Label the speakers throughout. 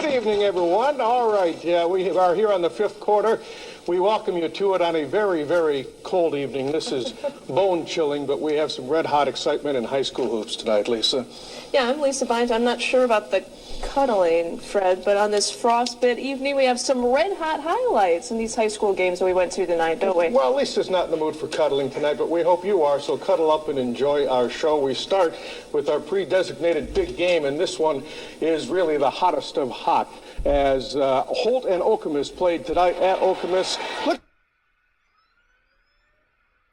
Speaker 1: Good evening, everyone. All right, we are here on the fifth quarter. We welcome you to it on a very, very cold evening. This is bone-chilling, but we have some red-hot excitement in high school hoops tonight, Lisa.
Speaker 2: Yeah, I'm Lisa Bynes. I'm not sure about the cuddling, Fred, but on this frostbit evening, we have some red-hot highlights in these high school games that we went to tonight, don't we?
Speaker 1: Well, Lisa's not in the mood for cuddling tonight, but we hope you are, so cuddle up and enjoy our show. We start with our pre-designated big game, and this one is really the hottest of hot, as Holt and Okemos played tonight at Okemos. Look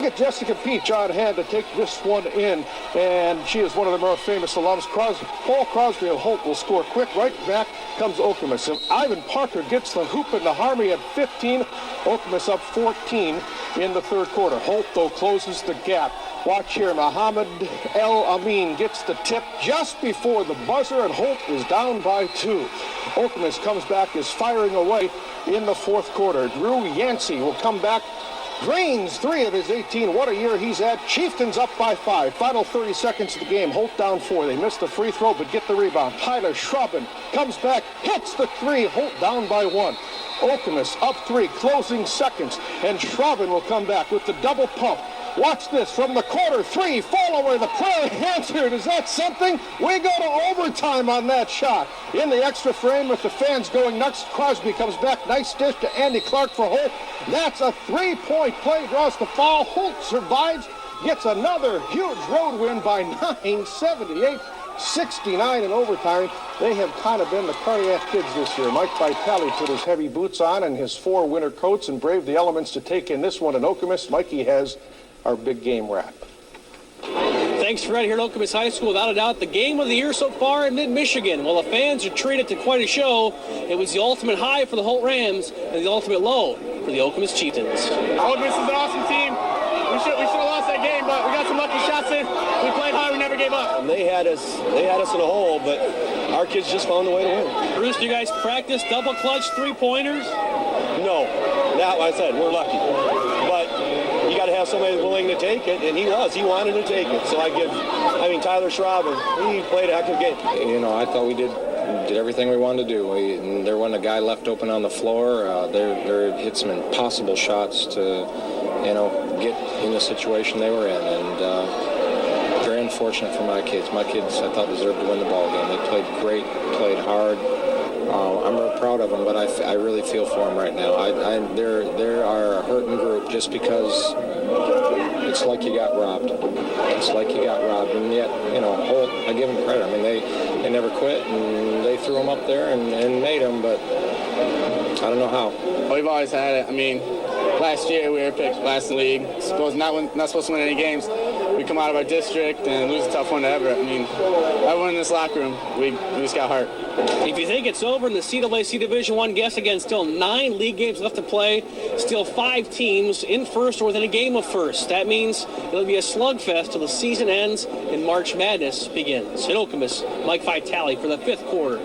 Speaker 1: at Jessica Peach on hand to take this one in, and she is one of the more famous alums. Paul Crosby of Holt will score quick. Right back comes Okemos. And Ivan Parker gets the hoop in the Harmony at 15. Okemos up 14 in the third quarter. Holt, though, closes the gap. Watch here, Muhammad El Amin gets the tip just before the buzzer, and Holt is down by 2. Okemos comes back, is firing away in the fourth quarter. Drew Yancey will come back, drains 3 of his 18. What a year he's had. Chieftains up by 5. Final 30 seconds of the game. Holt down 4. They missed the free throw, but get the rebound. Tyler Schraubin comes back, hits the 3. Holt down by 1. Okemos up 3, closing seconds, and Schraubin will come back with the double pump. Watch this from the corner. 3, fall away. The prayer answered. Is that something? We go to overtime on that shot. In the extra frame with the fans going nuts, Crosby comes back. Nice dish to Andy Clark for Holt. That's a 3-point play. Draws the foul. Holt survives. Gets another huge road win by 9, 78-69 in overtime. They have kind of been the cardiac kids this year. Mike Vitale put his heavy boots on and his 4 winter coats and braved the elements to take in this one in Okemos. Mikey has our big game wrap.
Speaker 3: Thanks, Fred, here at Okemos High School. Without a doubt, the game of the year so far in mid-Michigan. While the fans are treated to quite a show, it was the ultimate high for the Holt Rams and the ultimate low for the Okemos Chieftains.
Speaker 4: Okemos is an awesome team. We should have lost that game, but we got some lucky shots in. We played hard. We never gave up.
Speaker 5: And they had us in a hole, but our kids just found a way to win.
Speaker 3: Bruce, do you guys practice double clutch 3-pointers?
Speaker 5: No, like I said, we're lucky. But you got to have somebody willing to take it, and he wanted to take it. So Tyler Schraubin, he played a heck of a game.
Speaker 6: You know, I thought we did everything we wanted to do. There wasn't a guy left open on the floor. They hit some impossible shots to, get in the situation they were in. And very unfortunate for my kids. My kids, I thought, deserved to win the ball game. They played great, played hard. I'm real proud of them, but I really feel for them right now. They're a hurting group just because it's like you got robbed. It's like you got robbed, and yet, Holt, I give them credit. I mean, they never quit, and they threw them up there and made them, but I don't know how.
Speaker 4: We've always had it. I mean, last year we were picked last in the league. Not supposed to win any games. We come out of our district and lose a tough one to Everett. I mean, everyone in this locker room, we just got heart.
Speaker 3: If you think it's over in the CAA Division I, guess again, still 9 league games left to play, still 5 teams in first or within a game of first. That means it'll be a slugfest till the season ends and March Madness begins. In Okemos, Mike Vitale for the 5th quarter.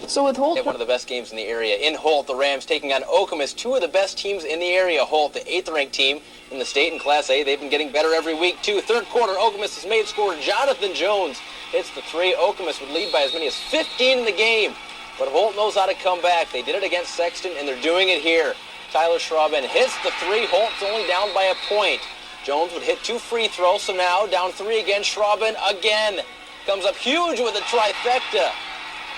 Speaker 2: So with Holt,
Speaker 7: one of the best games in the area. In Holt, the Rams taking on Okemos, 2 of the best teams in the area. Holt, the 8th-ranked team in the state in Class A. They've been getting better every week, too. Third quarter, Okemos has made scorer Jonathan Jones hits the 3. Okemos would lead by as many as 15 in the game. But Holt knows how to come back. They did it against Sexton, and they're doing it here. Tyler Schraubin hits the 3. Holt's only down by a point. Jones would hit 2 free throws, so now down 3 again. Schraubin again comes up huge with a trifecta.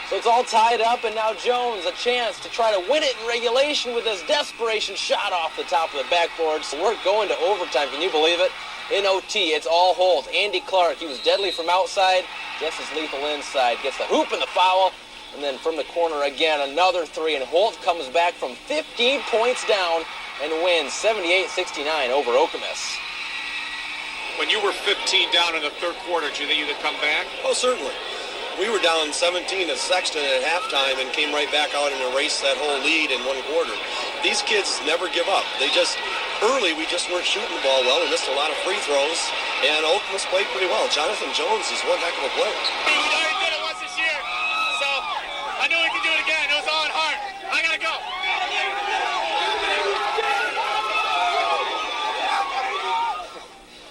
Speaker 7: So it's all tied up, and now Jones a chance to try to win it in regulation with his desperation shot off the top of the backboard. So we're going to overtime. Can you believe it? In OT, it's all Holt. Andy Clark, he was deadly from outside, just as lethal inside. Gets the hoop and the foul, and then from the corner again, another 3, and Holt comes back from 15 points down and wins 78-69 over Okemos.
Speaker 8: When you were 15 down in the third quarter, did you think you could come back?
Speaker 5: Oh, certainly. We were down 17 to Sexton at halftime and came right back out and erased that whole lead in 1 quarter. These kids never give up. Early we just weren't shooting the ball well. We missed a lot of free throws, and Okemos played pretty well. Jonathan Jones is one heck of a player.
Speaker 4: We already did it once this year, so I knew we could do it again. It was all in heart. I gotta go.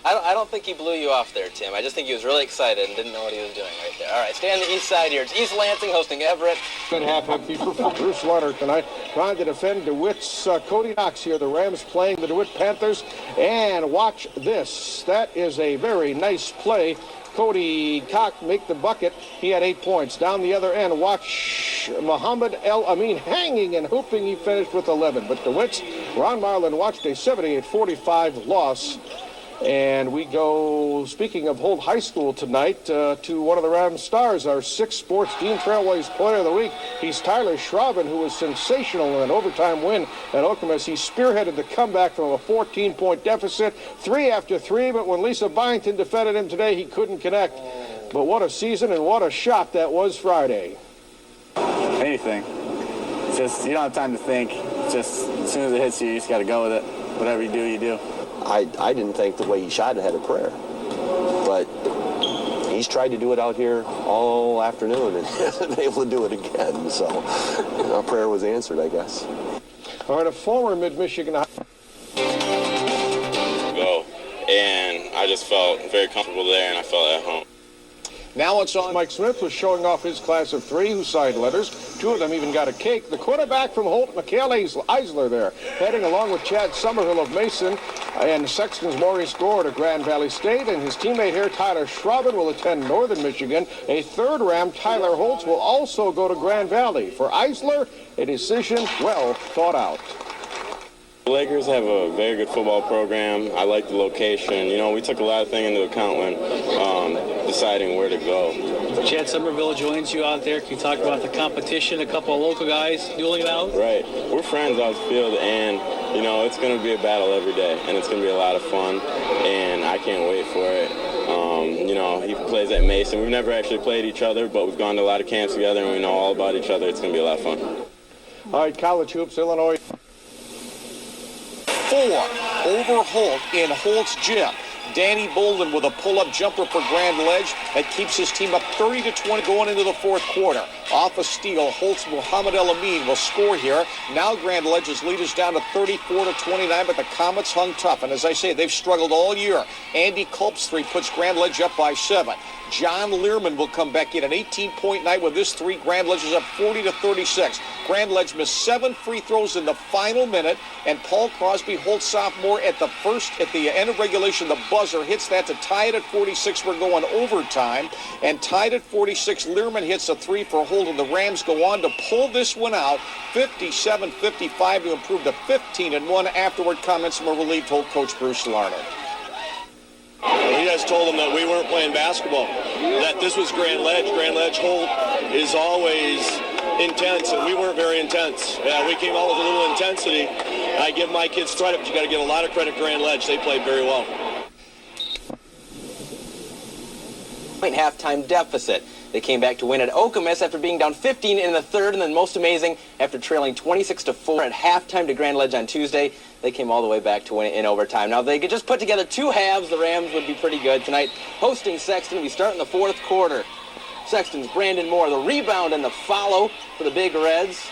Speaker 7: I I don't think he blew you off there, Tim. I just think he was really excited and didn't know what he was doing right there. All right, stay on the east side here. It's East Lansing hosting Everett.
Speaker 1: Good half empty for Bruce Leonard tonight, trying to defend DeWitt's Cody Knox here. The Rams playing the DeWitt Panthers. And watch this. That is a very nice play. Cody Cock make the bucket. He had 8 points. Down the other end, watch Muhammad El Amin hanging and hooping. He finished with 11. But DeWitt's Ron Marlin watched a 78-45 loss. And we go, speaking of Holt High School tonight, to one of the Rams stars, our 6 Sports Dean Trailways Player of the Week. He's Tyler Schraben, who was sensational in an overtime win at Okemos. He spearheaded the comeback from a 14-point deficit, 3 after 3, but when Lisa Byington defended him today, he couldn't connect. But what a season and what a shot that was Friday.
Speaker 4: Anything. Just, you don't have time to think. Just, as soon as it hits you, you just got to go with it. Whatever you do, you do.
Speaker 9: I didn't think the way he shot it had a prayer, but he's tried to do it out here all afternoon and hasn't been able to do it again, so our prayer was answered, I guess.
Speaker 1: All right, a former Mid-Michigan
Speaker 10: go, and I just felt very comfortable there, and I felt at home.
Speaker 1: Now it's on. Mike Smith was showing off his class of 3 who signed letters. 2 of them even got a cake. The quarterback from Holt, Mikhail Eisler there, heading along with Chad Summerhill of Mason and Sexton's Maurice Gore to Grand Valley State. And his teammate here, Tyler Schraben, will attend Northern Michigan. A third Ram, Tyler Holtz, will also go to Grand Valley. For Eisler, a decision well thought out.
Speaker 10: The Lakers have a very good football program. I like the location. You know, we took a lot of things into account when deciding where to go.
Speaker 3: Chad Somerville joins you out there. Can you talk about the competition? A couple of local guys dueling it out?
Speaker 10: Right. We're friends off the field, and, you know, it's going to be a battle every day, and it's going to be a lot of fun, and I can't wait for it. You know, he plays at Mason. We've never actually played each other, but we've gone to a lot of camps together, and we know all about each other. It's going to be a lot of fun.
Speaker 1: All right, college hoops, Illinois.
Speaker 11: 4 over Holt in Holt's gym. Danny Bolden with a pull-up jumper for Grand Ledge. That keeps his team up 30-20 going into the 4th quarter. Off a steal, Holt's Muhammad El Amin will score here. Now Grand Ledge's lead is down to 34-29, but the Comets hung tough. And as I say, they've struggled all year. Andy Culp's 3 puts Grand Ledge up by 7. John Learman will come back in an 18-point night with this 3. Grand Ledge is up 40-36. Grand Ledge missed 7 free throws in the final minute, and Paul Crosby, Holt sophomore, at the end of regulation, the buzzer hits that to tie it at 46. We're going overtime, and tied at 46. Learman hits a 3 for Holt, and the Rams go on to pull this one out, 57-55 to improve to 15-1. Afterward, comments from a relieved Holt coach Bruce Larner.
Speaker 5: We just told them that we weren't playing basketball, that this was Grand Ledge. Grand Ledge Holt is always intense, and we weren't very intense. Yeah, we came out with a little intensity. I give my kids credit, but you got to give a lot of credit to Grand Ledge. They played very well.
Speaker 7: Halftime deficit. They came back to win at Okemos after being down 15 in the 3rd, and then most amazing, after trailing 26-4 at halftime to Grand Ledge on Tuesday, they came all the way back to win it in overtime. Now, if they could just put together 2 halves, the Rams would be pretty good tonight. Hosting Sexton, we start in the 4th quarter. Sexton's Brandon Moore, the rebound and the follow for the Big Reds.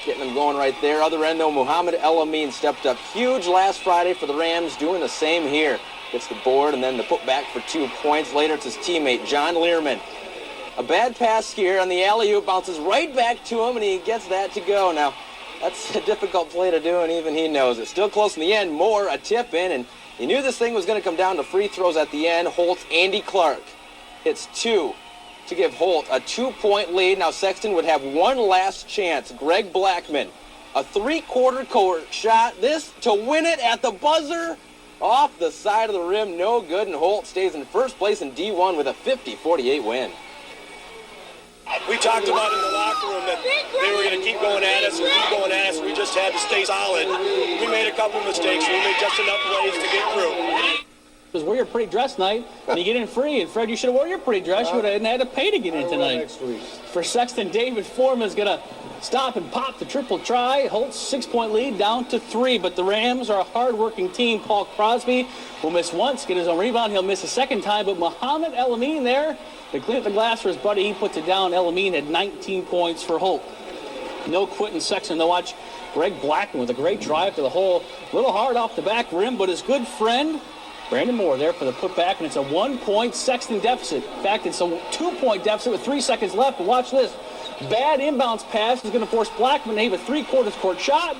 Speaker 7: Getting them going right there. Other end, though, Muhammad El Amin stepped up huge last Friday for the Rams, doing the same here. Gets the board and then the put back for 2 points. Later, it's his teammate, John Learman. A bad pass here on the alley-oop, bounces right back to him, and he gets that to go. Now, that's a difficult play to do, and even he knows it. Still close in the end. Moore, a tip in, and he knew this thing was going to come down to free throws at the end. Holt's Andy Clark hits 2 to give Holt a 2-point lead. Now, Sexton would have one last chance. Greg Blackman, a 3/4 court shot. This to win it at the buzzer. Off the side of the rim, no good, and Holt stays in first place in D1 with a 50-48 win.
Speaker 5: We talked about in the locker room that they were going to keep going at us and keep going at us. We just had to stay solid. We made a couple mistakes. We made just enough plays to get through.
Speaker 3: Because wear your pretty dress night, and you get in free. And Fred, you should have worn your pretty dress. You would have had to pay to get in tonight. For Sexton, David Foreman's going to stop and pop the triple try. Holt's 6-point lead down to 3. But the Rams are a hard-working team. Paul Crosby will miss once, get his own rebound. He'll miss a second time. But Muhammad El Amin there to clean up the glass for his buddy. He puts it down. El Amin had 19 points for Holt. No quitting Sexton. They'll watch Greg Blackman with a great drive to the hole. A little hard off the back rim, but his good friend Brandon Moore there for the putback, and it's a 1-point Sexton deficit. In fact, it's a 2-point deficit with 3 seconds left. But watch this. Bad inbounds pass is going to force Blackman to have a three-quarters court shot.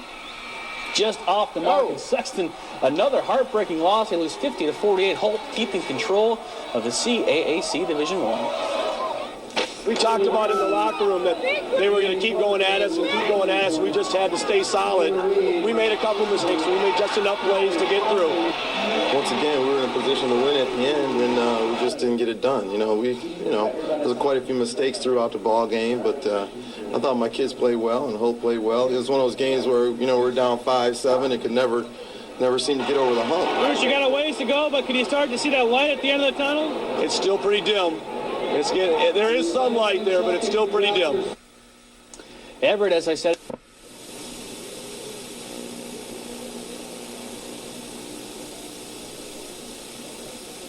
Speaker 3: Just off the mark. And Sexton, another heartbreaking loss. They lose 50-48. Holt keeping control of the CAAC Division I.
Speaker 12: We talked about in the locker room that they were going to keep going at us and keep going at us. We just had to stay solid. We made a couple mistakes. We made just enough plays to get through.
Speaker 13: Once again, we were in a position to win at the end, and we just didn't get it done. There was quite a few mistakes throughout the ball game, but I thought my kids played well and Holt played well. It was one of those games where, we're down 5-7. It could never seem to get over the hump.
Speaker 3: Bruce, you got a ways to go, but can you start to see that light at the end of the tunnel?
Speaker 12: It's still pretty dim. There is sunlight there, but it's still pretty dim.
Speaker 3: Everett, as I said.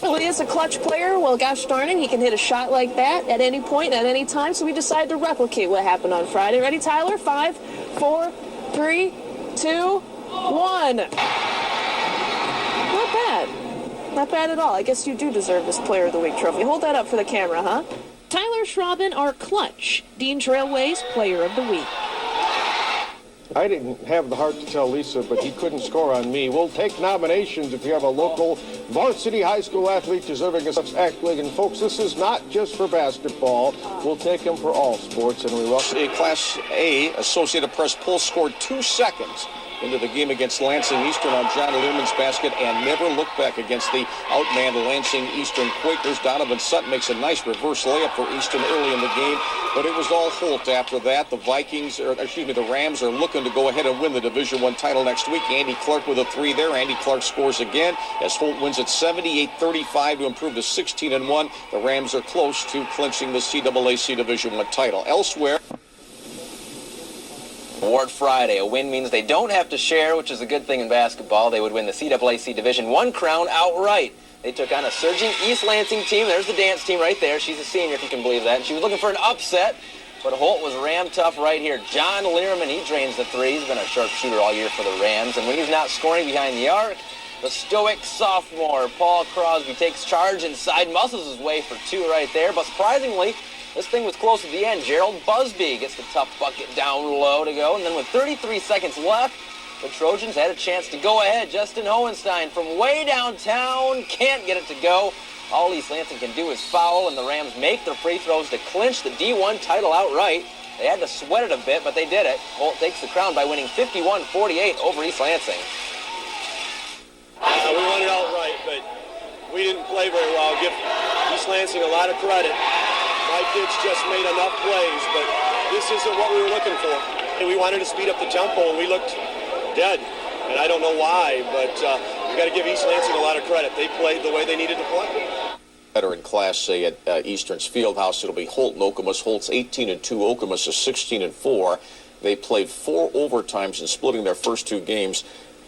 Speaker 2: Well, he is a clutch player. Well, gosh darn it, he can hit a shot like that at any point, at any time. So we decided to replicate what happened on Friday. Ready, Tyler? 5, 4, 3, 2, 1. Not bad. Not bad at all. I guess you do deserve this Player of the Week trophy. Hold that up for the camera, huh?
Speaker 14: Tyler Schraben, our clutch Dean Trailways Player of the Week.
Speaker 1: I didn't have the heart to tell Lisa, but he couldn't score on me. We'll take nominations if you have a local varsity high school athlete deserving a such accolade. And folks, this is not just for basketball. We'll take them for all sports. And we welcome
Speaker 11: A Class A Associated Press poll scored 2 seconds into the game against Lansing Eastern on John Learman's basket and never looked back against the outmanned Lansing Eastern Quakers. Donovan Sutton makes a nice reverse layup for Eastern early in the game, but it was all Holt after that. The Rams are looking to go ahead and win the Division I title next week. Andy Clark with a 3 there. Andy Clark scores again as Holt wins at 78-35 to improve to 16-1. The Rams are close to clinching the CAAC Division I title. Elsewhere,
Speaker 7: Award Friday. A win means they don't have to share, which is a good thing in basketball. They would win the CAAC Division I crown outright. They took on a surging East Lansing team. There's the dance team right there. She's a senior, if you can believe that. And she was looking for an upset, but Holt was ram tough right here. John Learman, he drains the three. He's been a sharpshooter all year for the Rams. And when he's not scoring behind the arc, the stoic sophomore Paul Crosby takes charge inside, muscles his way for 2 right there. But surprisingly, this thing was close at the end. Gerald Busby gets the tough bucket down low to go. And then with 33 seconds left, the Trojans had a chance to go ahead. Justin Hohenstein from way downtown can't get it to go. All East Lansing can do is foul, and the Rams make their free throws to clinch the D1 title outright. They had to sweat it a bit, but they did it. Holt takes the crown by winning 51-48 over East Lansing.
Speaker 12: We won it outright, but we didn't play very well. I'll give East Lansing a lot of credit. My kids just made enough plays, but this isn't what we were looking for. And we wanted to speed up the tempo, and we looked dead. And I don't know why, but we got to give East Lansing a lot of credit. They played the way they needed to play.
Speaker 11: Better in Class A at Eastern's Fieldhouse. It'll be Holt and Okemos. Holt's 18-2. Okemos is 16-4. They played 4 overtimes in splitting their first 2 games.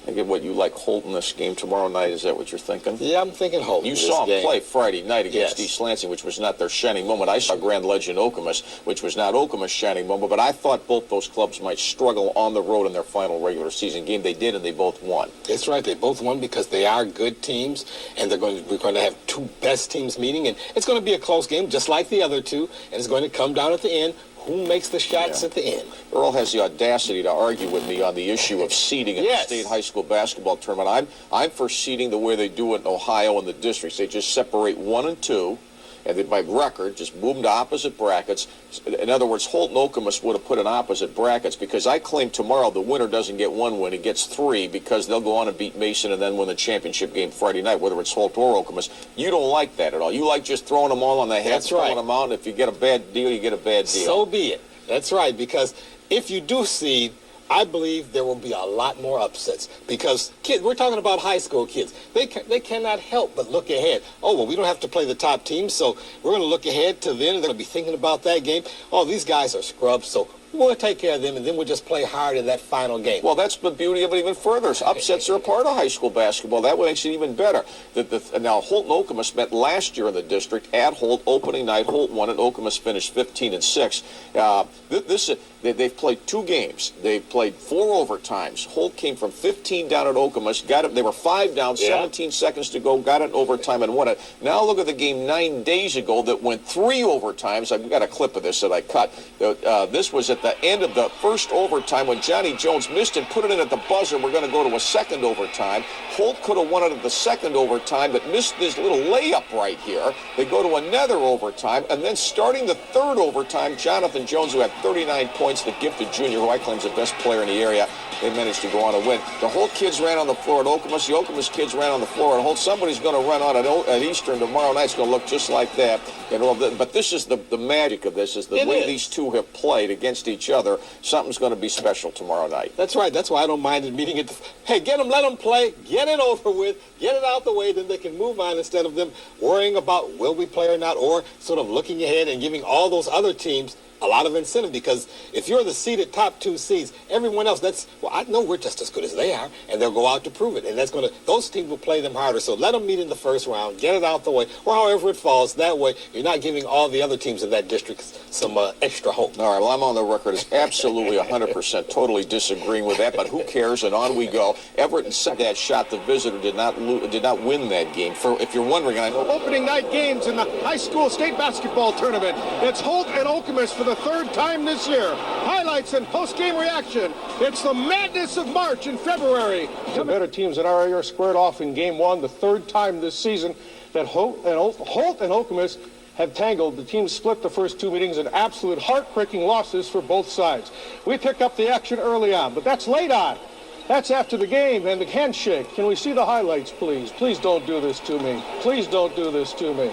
Speaker 11: I get what you like Holt in this game tomorrow night. Is that what you're thinking?
Speaker 9: Yeah, I'm thinking Holt.
Speaker 11: You saw them play Friday night against East Lansing, which was not their shining moment. I saw Grand Legend Okemos, which was not Okemos' shining moment, but I thought both those clubs might struggle on the road in their final regular season game. They did, and they both won.
Speaker 15: That's right. They both won because they are good teams, and we're going to have 2 best teams meeting, and it's going to be a close game, just like the other 2, and it's going to come down at the end. Who makes the shots at the end?
Speaker 11: Earl has the audacity to argue with me on the issue of seeding in the state high school basketball tournament. I'm for seeding the way they do it in Ohio and the districts. They just separate 1 and 2, and then by record, just move them to opposite brackets. In other words, Holt and Okemos would have put in opposite brackets, because I claim tomorrow the winner doesn't get 1 win, he gets 3, because they'll go on and beat Mason and then win the championship game Friday night, whether it's Holt or Okemos. You don't like that at all. You like just throwing them all on the head, throwing them out, and if you get a bad deal, you get a bad deal.
Speaker 15: So be it. That's right, because if you do seed, I believe there will be a lot more upsets, because kids, we're talking about high school kids. They cannot help but look ahead. Oh, well, we don't have to play the top team, so we're going to look ahead to the end. They're going to be thinking about that game. Oh, these guys are scrubs, so We'll take care of them, and then we'll just play hard in that final game.
Speaker 11: Well, that's the beauty of it even further. Upsets are a part of high school basketball. That makes it even better. Now, Holt and Okemos met last year in the district at Holt. Opening night, Holt won, and Okemos finished 15-6. They've played 2 games. They've played 4 overtimes. Holt came from 15 down at Okemos, got it. They were 5 down, 17 seconds to go, got it in overtime and won it. Now look at the game 9 days ago that went 3 overtimes. I've got a clip of this that I cut. This was at the end of the first overtime when Johnny Jones missed and put it in at the buzzer. We're going to go to a second overtime. Holt could have won it at the second overtime, but missed this little layup right here. They go to another overtime, and then starting the third overtime, Jonathan Jones, who had 39 points, the gifted junior, who I claim is the best player in the area, they managed to go on and win. The Holt kids ran on the floor at Okemos. The Okemos kids ran on the floor at Holt. Somebody's going to run out at Eastern tomorrow night. It's going to look just like that. But this is the magic of this, is the way these two have played against each other. Something's going to be special tomorrow night.
Speaker 15: That's right. That's why I don't mind meeting it. Hey, get them, let them play, get it over with, get it out the way, then they can move on instead of them worrying about will we play or not, or sort of looking ahead and giving all those other teams a lot of incentive, because if you're the seeded top 2 seeds, everyone else, I know we're just as good as they are, and they'll go out to prove it. And those teams will play them harder. So let them meet in the first round, get it out the way, or however it falls. That way, you're not giving all the other teams in that district some extra hope.
Speaker 11: All right, well, I'm on the record as absolutely 100% totally disagreeing with that, but who cares? And on we go. Everett set that shot. The visitor did not win that game. If you're wondering, I know.
Speaker 1: Opening night games in the high school state basketball tournament. It's Holt and Okemos for the 3rd time this year. Highlights and post-game reaction. It's the madness of March in February. The better teams in our area are squared off in game 1, the 3rd time this season that Holt and Okemos have tangled. The teams split the first 2 meetings in absolute heartbreaking losses for both sides. We pick up the action early on, but that's late on. That's after the game and the handshake. Can we see the highlights, please? Please don't do this to me. Please don't do this to me.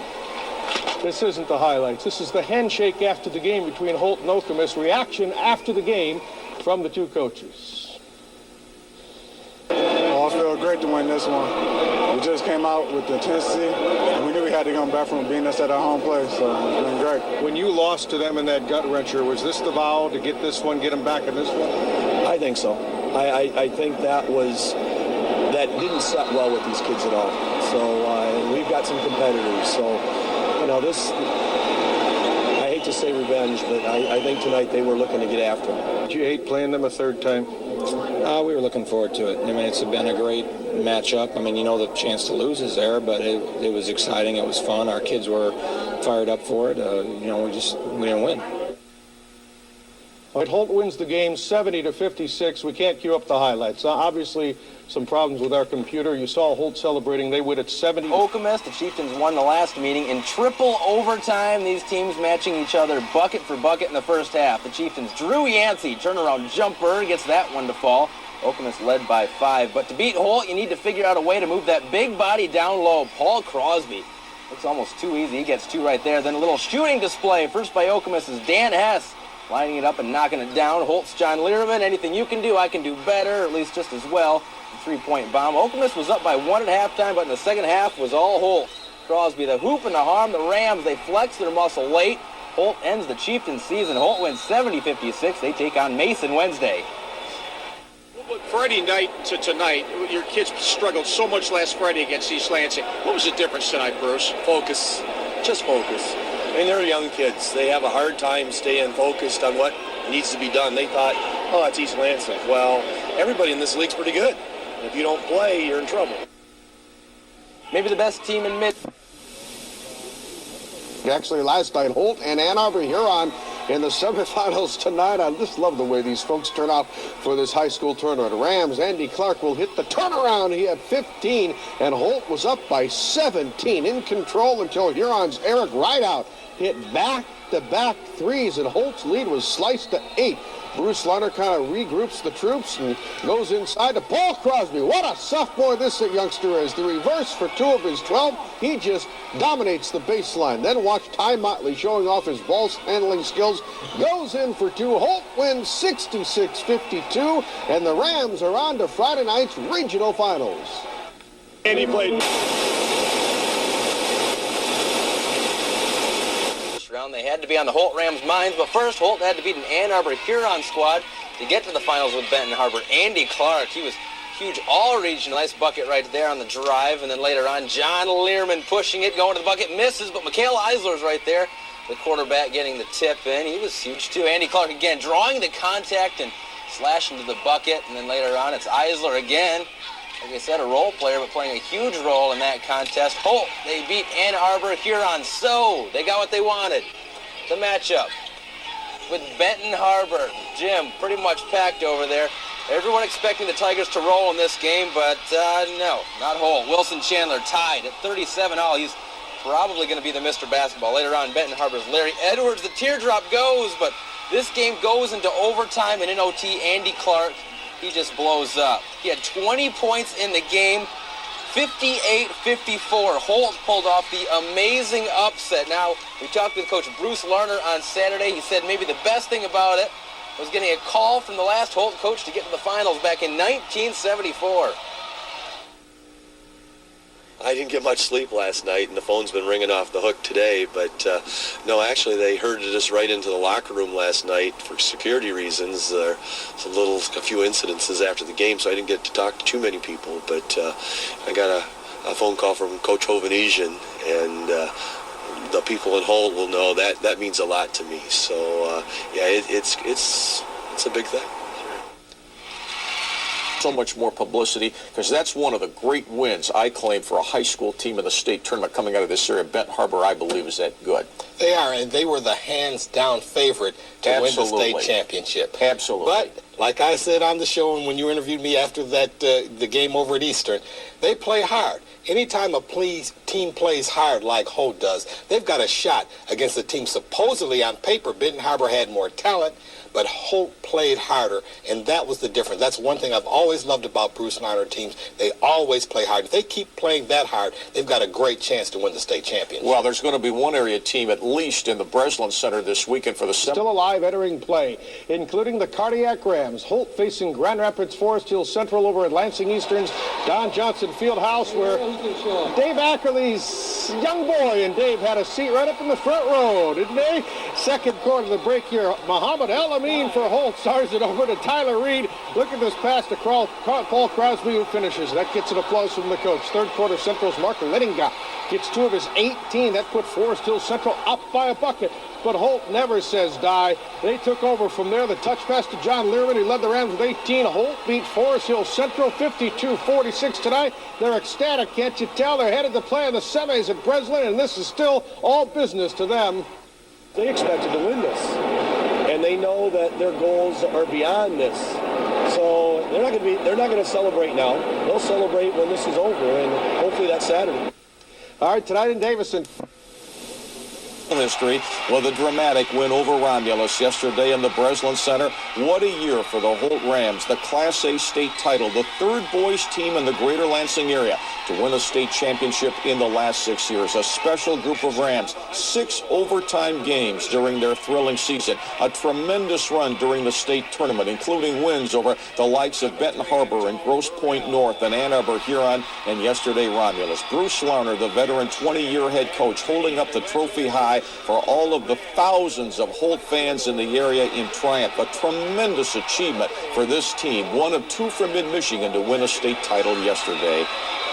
Speaker 1: This isn't the highlights. This is the handshake after the game between Holt and Okemos. Reaction after the game from the 2 coaches.
Speaker 16: Oh, I feel great to win this one. We just came out with the intensity, and we knew we had to come back from beating us at our home place, so it's been great.
Speaker 1: When you lost to them in that gut-wrencher, was this the vow to get this one, get them back in this one?
Speaker 9: I think so. I think that didn't set well with these kids at all. So we've got some competitors, so I hate to say revenge, but I think tonight they were looking to get after them.
Speaker 1: Did you hate playing them a 3rd time?
Speaker 6: We were looking forward to it. I mean, it's been a great matchup. I mean, the chance to lose is there, but it was exciting. It was fun. Our kids were fired up for it. We didn't win.
Speaker 1: But Holt wins the game 70-56. We can't cue up the highlights. Obviously, some problems with our computer. You saw Holt celebrating. They win at 70.
Speaker 7: Okemos, the Chieftains won the last meeting in triple overtime. These teams matching each other bucket for bucket in the first half. The Chieftains, Drew Yancey, turnaround jumper, gets that one to fall. Okemos led by 5. But to beat Holt, you need to figure out a way to move that big body down low. Paul Crosby. Looks almost too easy. He gets 2 right there. Then a little shooting display. First by Okemos' Dan Hess, lining it up and knocking it down. Holt's John Learman. Anything you can do, I can do better, or at least just as well. 3-point bomb. Okemos was up by 1 at halftime, but in the second half was all Holt. Crosby, the hoop and the harm. The Rams, they flex their muscle late. Holt ends the Chieftains season. Holt wins 70-56. They take on Mason Wednesday.
Speaker 8: Friday night to tonight, your kids struggled so much last Friday against East Lansing. What was the difference tonight, Bruce?
Speaker 12: Focus. Just focus. I mean, they're young kids. They have a hard time staying focused on what needs to be done. They thought, oh, it's East Lansing. Well, everybody in this league's pretty good. If you don't play, you're in trouble.
Speaker 7: Maybe the best team in mid.
Speaker 1: Actually, last night, Holt and Ann Arbor Huron in the semifinals tonight. I just love the way these folks turn out for this high school tournament. Rams, Andy Clark will hit the turnaround. He had 15, and Holt was up by 17, in control until Huron's Eric Rideout hit back-to-back threes, and Holt's lead was sliced to 8. Bruce Lerner kind of regroups the troops and goes inside to Paul Crosby. What a sophomore this youngster is. The reverse for 2 of his 12. He just dominates the baseline. Then watch Ty Motley showing off his ball handling skills. Goes in for 2. Holt wins 66-52, and the Rams are on to Friday night's regional finals.
Speaker 12: And he played.
Speaker 7: round. They had to be on the Holt Rams' minds, but first Holt had to beat an Ann Arbor Huron squad to get to the finals with Benton Harbor. Andy Clark, he was huge all-region. Nice bucket right there on the drive, and then later on, John Learman pushing it, going to the bucket, misses, but Mikhail Eisler's right there, the quarterback getting the tip in. He was huge too. Andy Clark again drawing the contact and slashing to the bucket, and then later on, it's Eisler again. Like I said, a role player, but playing a huge role in that contest. Holt, they beat Ann Arbor Huron, so they got what they wanted. The matchup with Benton Harbor. Jim, pretty much packed over there. Everyone expecting the Tigers to roll in this game, but no, not Holt. Wilson Chandler tied at 37-all. He's probably going to be the Mr. Basketball. Later on, Benton Harbor's Larry Edwards. The teardrop goes, but this game goes into overtime, and in OT, Andy Clark, he just blows up. He had 20 points in the game, 58-54. Holt pulled off the amazing upset. Now, we talked with Coach Bruce Larner on Saturday. He said maybe the best thing about it was getting a call from the last Holt coach to get to the finals back in 1974.
Speaker 17: I didn't get much sleep last night, and the phone's been ringing off the hook today. But no, actually, they herded us right into the locker room last night for security reasons. A few incidences after the game, so I didn't get to talk to too many people. But I got a phone call from Coach Hovanesian, and the people in Holt will know that means a lot to me. So yeah, it's a big thing.
Speaker 11: So much more publicity, because that's one of the great wins I claim for a high school team in the state tournament coming out of this area. Benton Harbor, I believe, is that good.
Speaker 15: They are, and they were the hands-down favorite to win the state championship.
Speaker 11: Absolutely.
Speaker 15: But, like I said on the show and when you interviewed me after that, the game over at Eastern, they play hard. Anytime a team plays hard like Holt does, they've got a shot against a team supposedly on paper. Benton Harbor had more talent, but Holt played harder, and that was the difference. That's one thing I've always loved about Bruce Larner teams. They always play hard. If they keep playing that hard, they've got a great chance to win the state championship.
Speaker 11: Well, there's going to be one area team at least in the Breslin Center this weekend for the
Speaker 1: Still alive entering play, including the Cardiac Rams. Holt facing Grand Rapids Forest Hill Central over at Lansing Eastern's Don Johnson Fieldhouse, where Dave Ackerley's young boy, and Dave had a seat right up in the front row, didn't they? Second quarter of the break here. Muhammad El Amin for Holt stars it over to Tyler Reed. Look at this pass to Paul Crosby, who finishes. That gets an applause from the coach. Third quarter, Central's Mark Lettinga gets 2 of his 18. That put Forest Hill Central up by a bucket. But Holt never says die. They took over from there. The touch pass to John Learman. He led the Rams with 18. Holt beat Forest Hill Central 52-46 tonight. They're ecstatic, can't you tell? They're headed to play in the semis at Breslin, and this is still all business to them.
Speaker 18: They expected to win this, and they know that their goals are beyond this. So they're not going to celebrate now. They'll celebrate when this is over, and hopefully that's Saturday.
Speaker 1: All right, tonight in Davison.
Speaker 11: History with a dramatic win over Romulus yesterday in the Breslin Center. What a year for the Holt Rams, the Class A state title, the third boys team in the greater Lansing area to win a state championship in the last 6 years. A special group of Rams, 6 overtime games during their thrilling season, a tremendous run during the state tournament, including wins over the likes of Benton Harbor and Grosse Pointe North and Ann Arbor Huron, and yesterday Romulus. Bruce Larner, the veteran 20-year head coach, holding up the trophy high for all of the thousands of Holt fans in the area in triumph. A tremendous achievement for this team. One of 2 from mid-Michigan to win a state title yesterday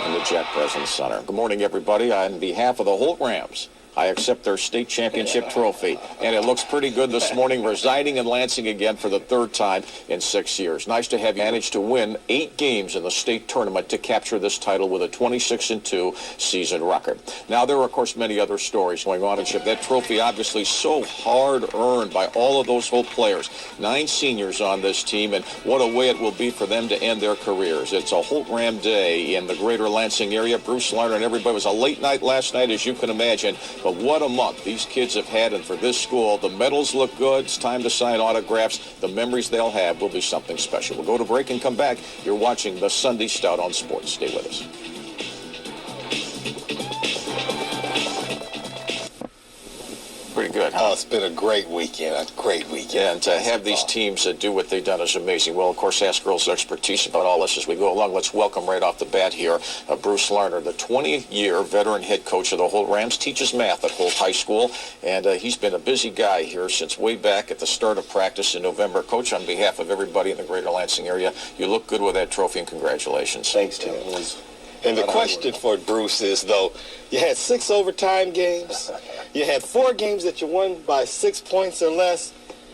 Speaker 11: in the Jack Breslin Center. Good morning, everybody. On behalf of the Holt Rams, I accept their state championship trophy, and it looks pretty good this morning, residing in Lansing again for the 3rd time in 6 years. Nice to have you managed to win 8 games in the state tournament to capture this title with a 26-2 season record. Now, there are, of course, many other stories going on. That trophy obviously so hard-earned by all of those Holt players. 9 seniors on this team, and what a way it will be for them to end their careers. It's a Holt Ram day in the greater Lansing area. Bruce Larner and everybody, it was a late night last night, as you can imagine. But what a month these kids have had, and for this school, the medals look good. It's time to sign autographs. The memories they'll have will be something special. We'll go to break and come back. You're watching the Sunday Stout on Sports. Stay with us. Pretty good, huh?
Speaker 15: Oh, it's been a great weekend.
Speaker 11: Yeah, and to have these teams do what they've done is amazing. Well, of course, ask girls' expertise about all this as we go along. Let's welcome right off the bat here Bruce Larner, the 20-year veteran head coach of the Holt Rams, teaches math at Holt High School, and he's been a busy guy here since way back at the start of practice in November. Coach, on behalf of everybody in the greater Lansing area, you look good with that trophy, and congratulations.
Speaker 9: Thanks, Tim.
Speaker 15: And the question for Bruce is, though, you had 6 overtime games. You had 4 games that you won by 6 points or less.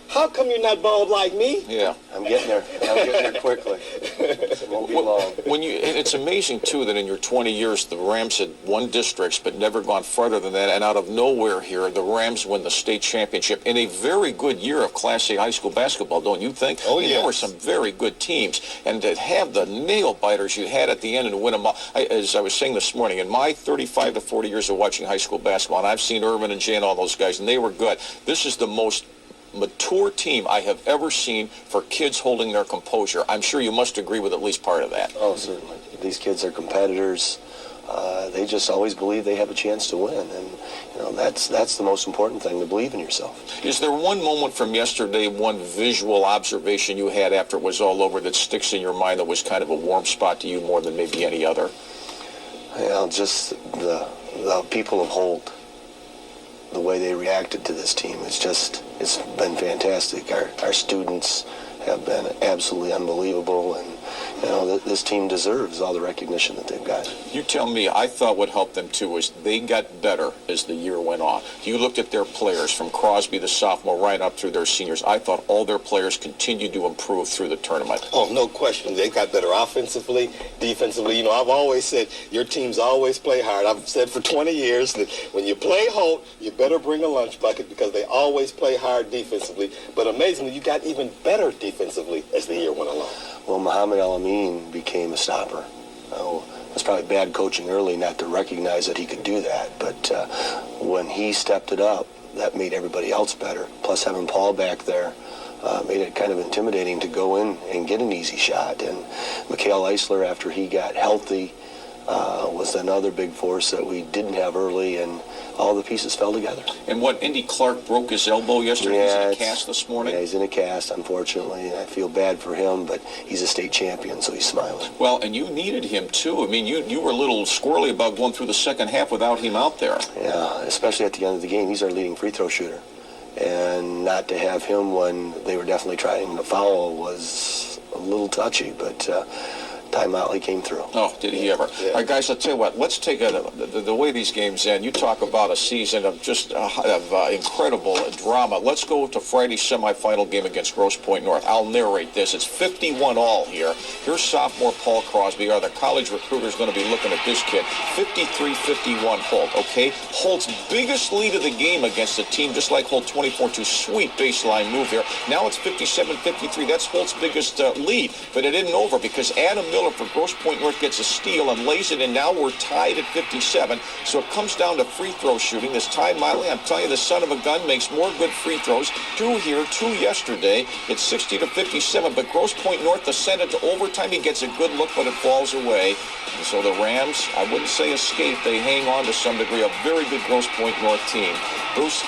Speaker 15: How come you're not bald like me?
Speaker 11: Yeah.
Speaker 9: I'm getting there. I'm getting there quickly. It won't be long.
Speaker 11: It's amazing, too, that in your 20 years, the Rams had won districts but never gone farther than that. And out of nowhere here, the Rams win the state championship in a very good year of Class A high school basketball, don't you think?
Speaker 15: Oh, yeah.
Speaker 11: There were some very good teams. And to have the nail-biters you had at the end and win them all, as I was saying this morning, in my 35 to 40 years of watching high school basketball, and I've seen Irvin and Jay and all those guys, and they were good. This is the most mature team I have ever seen for kids holding their composure. I'm sure you must agree with at least part of that.
Speaker 9: Oh, certainly. These kids are competitors. They just always believe they have a chance to win, and that's the most important thing, to believe in yourself.
Speaker 11: Is there one moment from yesterday, one visual observation you had after it was all over that sticks in your mind that was kind of a warm spot to you more than maybe any other?
Speaker 9: Just the people of Holt, the way they reacted to this team, it's been fantastic. Our students have been absolutely unbelievable, and this team deserves all the recognition that they've got.
Speaker 11: You tell me. I thought what helped them too was they got better as the year went on. You looked at their players from Crosby, the sophomore, right up through their seniors. I thought all their players continued to improve through the tournament.
Speaker 15: Oh, no question. They got better offensively, defensively. I've always said your teams always play hard. I've said for 20 years that when you play Holt, you better bring a lunch bucket because they always play hard defensively. But amazingly, you got even better defensively as the year went along.
Speaker 9: Well, Muhammad El-Amin became a stopper. It's probably bad coaching early not to recognize that he could do that. But when he stepped it up, that made everybody else better. Plus having Paul back there made it kind of intimidating to go in and get an easy shot. And Mikhail Eisler, after he got healthy, was another big force that we didn't have early, and all the pieces fell together.
Speaker 11: And Indy Clark broke his elbow yesterday.
Speaker 9: Yeah,
Speaker 11: he's in a cast this morning.
Speaker 9: Yeah, he's in a cast, unfortunately. I feel bad for him, but he's a state champion, so he's smiling.
Speaker 11: Well, and you needed him, too. I mean, you were a little squirrely about going through the second half without him out there.
Speaker 9: Yeah, especially at the end of the game. He's our leading free throw shooter. And not to have him when they were definitely trying to foul was a little touchy, but timeout, he came through.
Speaker 11: Oh, did he ever? Yeah. All right, guys, I'll tell you what. Let's take the way these games end. You talk about a season of just incredible drama. Let's go to Friday's semifinal game against Grosse Pointe North. I'll narrate this. It's 51-all here. Here's sophomore Paul Crosby. The college recruiter's going to be looking at this kid. 53-51 Holt, okay? Holt's biggest lead of the game against a team just like Holt, 24-2. Sweet baseline move here. Now it's 57-53. That's Holt's biggest lead. But it isn't over because Adam Miller for Grosse Pointe North gets a steal and lays it in. Now we're tied at 57. So it comes down to free throw shooting. This Ty Miley, I'm telling you, the son of a gun, makes more good free throws. 2 here, 2 yesterday. It's 60-57. But Grosse Pointe North, to send it to overtime, he gets a good look, but it falls away. And so the Rams, I wouldn't say escape. They hang on to some degree. A very good Grosse Pointe North team. Bruce,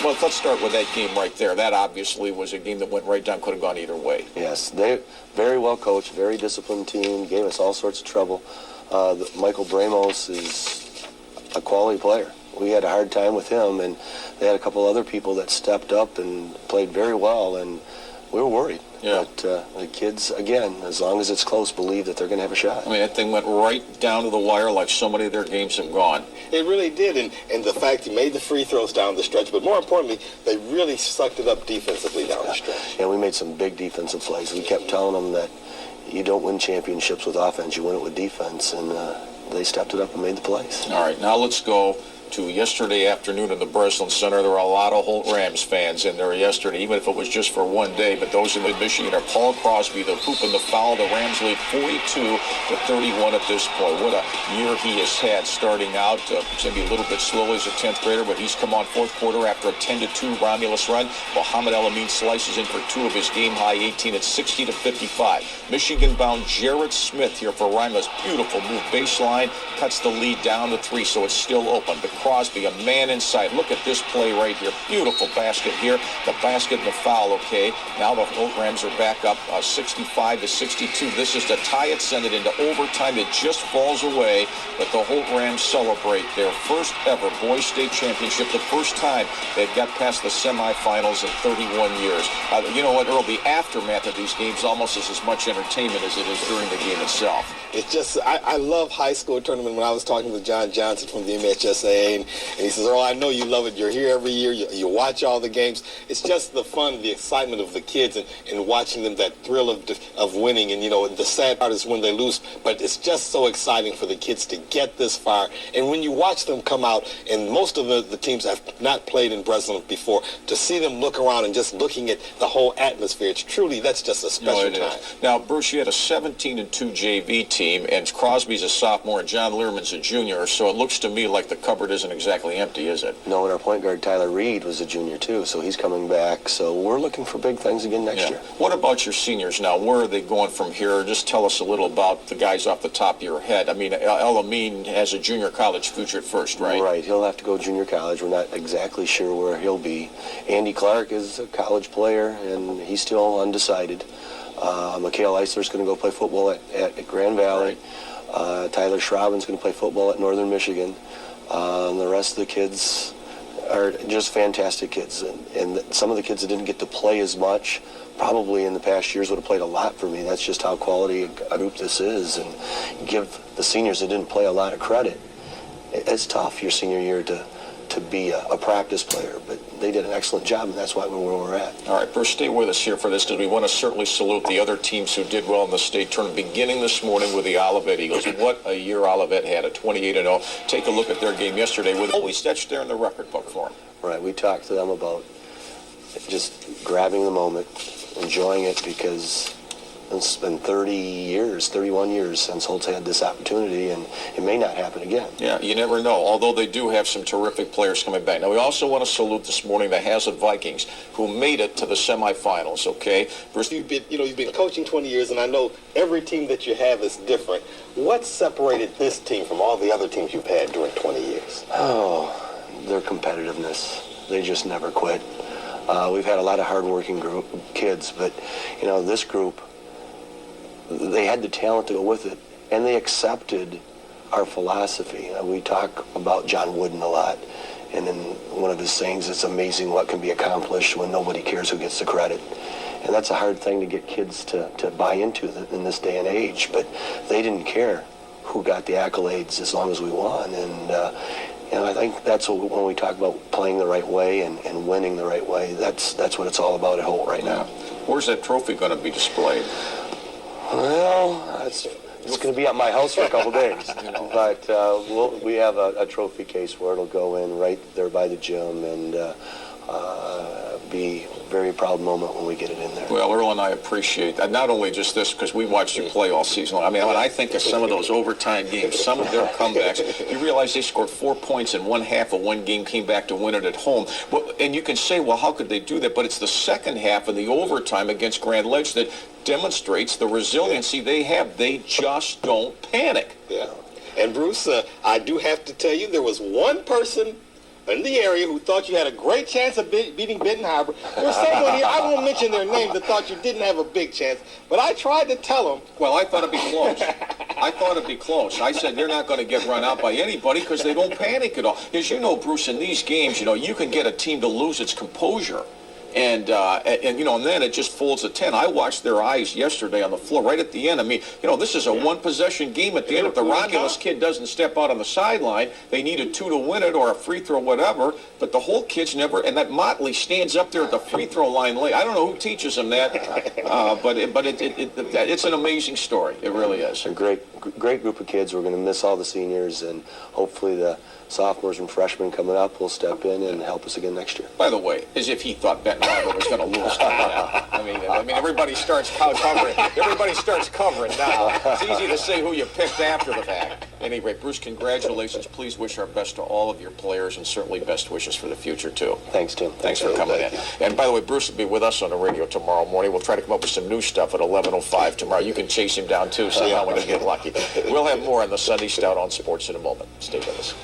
Speaker 11: well, let's start with that game right there. That obviously was a game that went right down, could have gone either way.
Speaker 9: Yes, they very well coached, very disciplined team, gave us all sorts of trouble. Michael Bramos is a quality player. We had a hard time with him, and they had a couple other people that stepped up and played very well, and we were worried.
Speaker 11: Yeah.
Speaker 9: But the kids, again, as long as it's close, believe that they're going to have a shot.
Speaker 11: I mean, that thing went right down to the wire like so many of their games have gone.
Speaker 15: It really did, and the fact he made the free throws down the stretch, but more importantly, they really sucked it up defensively down the stretch.
Speaker 9: Yeah, we made some big defensive plays. We kept telling them that you don't win championships with offense, you win it with defense, and they stepped it up and made the plays.
Speaker 11: All right, now let's go to yesterday afternoon in the Breslin Center. There were a lot of Holt Rams fans in there yesterday, even if it was just for one day. But those in Michigan are Paul Crosby, the hoop and the foul. The Rams lead 42-31 at this point. What a year he has had starting out. Maybe a little bit slow as a 10th grader, but he's come on fourth quarter after a 10-2 Romulus run. Muhammad El-Amin slices in for 2 of his game-high 18 at 60-55. Michigan-bound Jarrett Smith here for Romulus. Beautiful move baseline, cuts the lead down to 3, so it's still open. But Crosby, a man inside. Look at this play right here. Beautiful basket here. The basket and the foul, okay. Now the Holt Rams are back up 65-62. This is to tie it, send it into overtime. It just falls away, but the Holt Rams celebrate their first ever boys state championship, the first time they've got past the semifinals in 31 years. You know what, Earl, the aftermath of these games almost is as much entertainment as it is during the game itself.
Speaker 15: It's just, I love high school tournament. When I was talking with John Johnson from the MHSA, and he says, "Oh, I know you love it. You're here every year. You watch all the games." It's just the fun, the excitement of the kids, and watching them, that thrill of winning. And, you know, the sad part is when they lose, but it's just so exciting for the kids to get this far. And when you watch them come out, and most of the teams have not played in Breslin before, to see them look around and just looking at the whole atmosphere, it's truly, that's just a special time.
Speaker 11: Now, Bruce, you had a 17-2 JV team, and Crosby's a sophomore, and John Learman's a junior, so it looks to me like the cupboard isn't exactly empty, is it?
Speaker 9: No, and our point guard, Tyler Reed, was a junior, too, so he's coming back. So we're looking for big things again next year.
Speaker 11: What about your seniors now? Where are they going from here? Just tell us a little about the guys off the top of your head. I mean, El Amin has a junior college future at first, right?
Speaker 9: Right. He'll have to go junior college. We're not exactly sure where he'll be. Andy Clark is a college player, and he's still undecided. Mikhail Eisler's going to go play football at Grand Valley. Tyler Schraben's going to play football at Northern Michigan. The rest of the kids are just fantastic kids. And some of the kids that didn't get to play as much probably in the past years would have played a lot for me. That's just how quality a group this is. And give the seniors that didn't play a lot of credit. It's tough your senior year to be a practice player, but they did an excellent job, and that's why we're where we're at.
Speaker 11: All right, Bruce, stay with us here for this, because we want to certainly salute the other teams who did well in the state tournament, beginning this morning with the Olivet Eagles. What a year Olivet had, at 28-0. Take a look at their game yesterday with always etched there in the record book for them.
Speaker 9: Right, we talked to them about just grabbing the moment, enjoying it, because it's been 31 years since Holt's had this opportunity, and it may not happen again.
Speaker 11: Yeah, you never know, although they do have some terrific players coming back. Now, we also want to salute this morning the Hazard Vikings, who made it to the semifinals, okay?
Speaker 15: Bruce, you've been coaching 20 years, and I know every team that you have is different. What separated this team from all the other teams you've had during 20 years?
Speaker 9: Oh, their competitiveness. They just never quit. We've had a lot of hard-working kids, but, you know, this group, they had the talent to go with it, and they accepted our philosophy. We talk about John Wooden a lot, and in one of his sayings, it's amazing what can be accomplished when nobody cares who gets the credit. And that's a hard thing to get kids to buy into in this day and age, but they didn't care who got the accolades as long as we won. And I think that's when we talk about playing the right way and winning the right way, that's what it's all about at Holt right now.
Speaker 11: Where's that trophy going to be displayed?
Speaker 9: Well, it's going to be at my house for a couple days. But we have a trophy case where it'll go in right there by the gym, and be a very proud moment when we get it in there.
Speaker 11: Well, Earl and I appreciate that. Not only just this, because we watched you play all season long. I mean, when I think of some of those overtime games, some of their comebacks, you realize they scored 4 points in one half of one game, came back to win it at home. Well, and you can say, well, how could they do that? But it's the second half of the overtime against Grand Ledge that demonstrates the resiliency they have. They just don't panic.
Speaker 15: Yeah. And Bruce, I do have to tell you, there was one person in the area who thought you had a great chance of beating Benton Harbor. There's someone here, I won't mention their name, that thought you didn't have a big chance. But I tried to tell them.
Speaker 11: Well, I thought it'd be close. I said they're not going to get run out by anybody because they don't panic at all. As you know, Bruce, in these games, you can get a team to lose its composure. And then it just folds a 10. I watched their eyes yesterday on the floor right at the end. I mean, this is a one-possession game at the end. If the Romulus kid doesn't step out on the sideline, they needed 2 to win it or a free throw, whatever. But the whole kid's never, and that Motley stands up there at the free throw line late. I don't know who teaches him that, but it's an amazing story. It really is.
Speaker 9: A great group of kids. We're going to miss all the seniors, and hopefully the sophomores and freshmen coming up will step in and help us again next year.
Speaker 11: By the way, as if he thought Benton Harbor was going to lose. I mean, everybody starts covering. Everybody starts covering now. It's easy to say who you picked after the fact. Anyway, Bruce, congratulations. Please wish our best to all of your players, and certainly best wishes for the future, too.
Speaker 9: Thanks, Tim.
Speaker 11: Thanks for coming in. And by the way, Bruce will be with us on the radio tomorrow morning. We'll try to come up with some new stuff at 11:05 tomorrow. You can chase him down, too, somehow when you get lucky. We'll have more on the Sunday Stout on Sports in a moment. Stay with us.